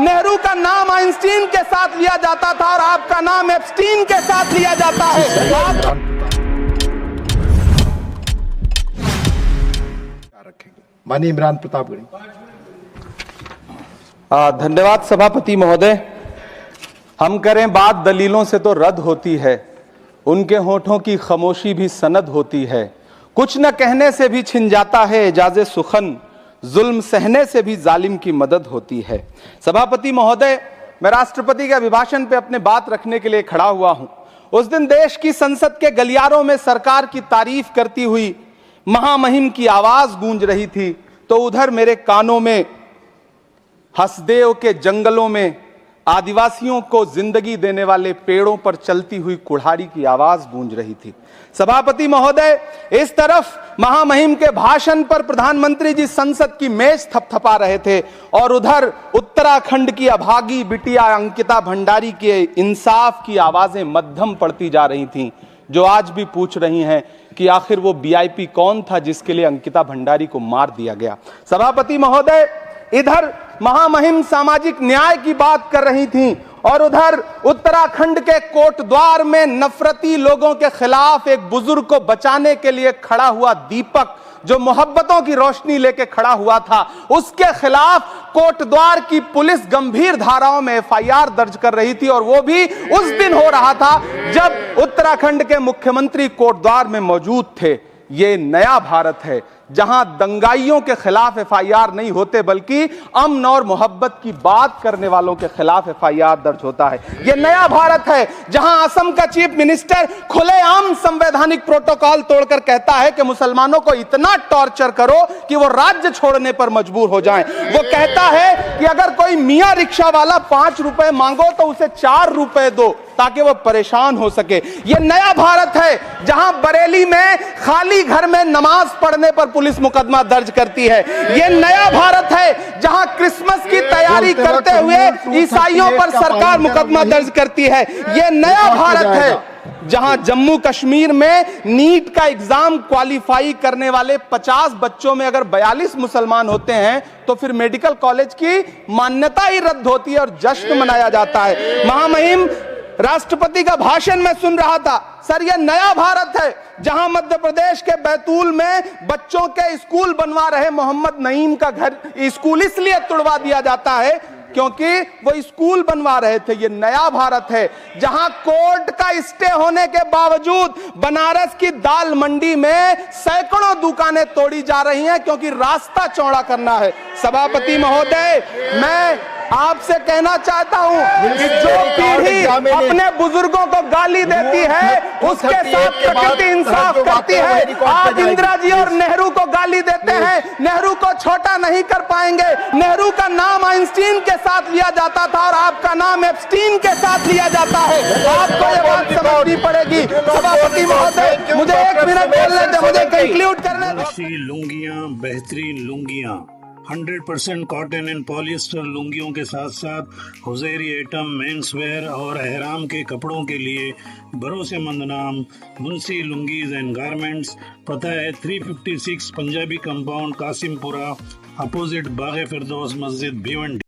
नेहरू का नाम आइंस्टीन के साथ लिया जाता था और आपका नाम एप्स्टीन के साथ लिया जाता है। माननीय इमरान प्रतापगढ़ी। धन्यवाद सभापति महोदय। हम करें बात दलीलों से तो रद्द होती है, उनके होठों की खामोशी भी सनद होती है। कुछ न कहने से भी छिन जाता है एजाज़े सुखन, जुल्म सहने से भी जालिम की मदद होती है। सभापति महोदय, मैं राष्ट्रपति के अभिभाषण पे अपने बात रखने के लिए खड़ा हुआ हूं। उस दिन देश की संसद के गलियारों में सरकार की तारीफ करती हुई महामहिम की आवाज गूंज रही थी, तो उधर मेरे कानों में हसदेव के जंगलों में आदिवासियों को जिंदगी देने वाले पेड़ों पर चलती हुई कुल्हाड़ी की आवाज गूंज रही थी। सभापति महोदय, इस तरफ महामहिम के भाषण पर प्रधानमंत्री जी संसद की मेज थपथपा रहे थे और उधर उत्तराखंड की अभागी बिटिया अंकिता भंडारी के इंसाफ की आवाजें मध्यम पड़ती जा रही थीं, जो आज भी पूछ रही हैं कि आखिर वो वीआईपी कौन था जिसके लिए अंकिता भंडारी को मार दिया गया। सभापति महोदय, इधर महामहिम सामाजिक न्याय की बात कर रही थीं और उधर उत्तराखंड के कोटद्वार में नफरती लोगों के खिलाफ एक बुजुर्ग को बचाने के लिए खड़ा हुआ दीपक, जो मोहब्बतों की रोशनी लेके खड़ा हुआ था, उसके खिलाफ कोटद्वार की पुलिस गंभीर धाराओं में एफआईआर दर्ज कर रही थी और वो भी उस दिन हो रहा था जब उत्तराखंड के मुख्यमंत्री कोटद्वार में मौजूद थे। ये नया भारत है जहां दंगाइयों के खिलाफ एफआईआर नहीं होते, बल्कि अमन और मोहब्बत की बात करने वालों के खिलाफ एफआईआर दर्ज होता है। यह नया भारत है जहां असम का चीफ मिनिस्टर खुलेआम संवैधानिक प्रोटोकॉल तोड़कर कहता है कि मुसलमानों को इतना टॉर्चर करो कि वो राज्य छोड़ने पर मजबूर हो जाएं। वो कहता है कि अगर कोई मियां रिक्शा वाला 5 रुपए मांगो तो उसे 4 रुपए दो ताकि वो परेशान हो सके। यह नया भारत है जहां बरेली में खाली घर में नमाज पढ़ने पर पुलिस मुकदमा दर्ज करती है। यह नया भारत है जहां क्रिसमस की तैयारी करते हुए ईसाइयों पर सरकार मुकदमा दर्ज करती है। यह नया भारत है जहां जम्मू कश्मीर में नीट का एग्जाम क्वालिफाई करने वाले 50 बच्चों में अगर 42 मुसलमान होते हैं तो फिर मेडिकल कॉलेज की मान्यता ही रद्द होती है और जश्न मनाया जाता है। महामहिम, राष्ट्रपति का भाषण में सुन रहा था। सर, यह नया भारत है जहां मध्य प्रदेश के बैतूल में बच्चों के स्कूल बनवा रहे मोहम्मद नईम का घर स्कूल इसलिए तुड़वा दिया जाता है क्योंकि वो स्कूल बनवा रहे थे। ये नया भारत है जहां कोर्ट का स्टे होने के बावजूद बनारस की दाल मंडी में सैकड़ों दुकानें तोड़ी जा रही हैं क्योंकि रास्ता चौड़ा करना है। सभापति महोदय, मैं आपसे कहना चाहता हूं कि जो पीढ़ी अपने बुजुर्गों को गाली देती है उसके साथ प्रकृति इंसाफ करती है। आप इंदिरा जी और नेहरू को गाली देते हैं, नेहरू को छोटा नहीं कर पाएंगे। नेहरू का नाम आइंस्टीन के साथ लिया जाता था और आपका नाम एप्स्टीन के साथ लिया जाता है। आपको ये बात समझनी पड़ेगी। सभापति महोदय, मुझे 1 मिनट बोलने दें, मुझे कंक्लूड करने दें। लुंगियां, बेहतरीन लुंगियां 100% कॉटन एंड पॉलिएस्टर लुंगियों के साथ साथ हुजैरी आइटम, मेंसवेयर और एहराम के कपड़ों के लिए भरोसेमंद नाम मुंशी लुंगीज एंड गारमेंट्स। पता है 356 पंजाबी कंपाउंड, कासिमपुरा, अपोजिट बाग फिरदौस मस्जिद, भिवंडी।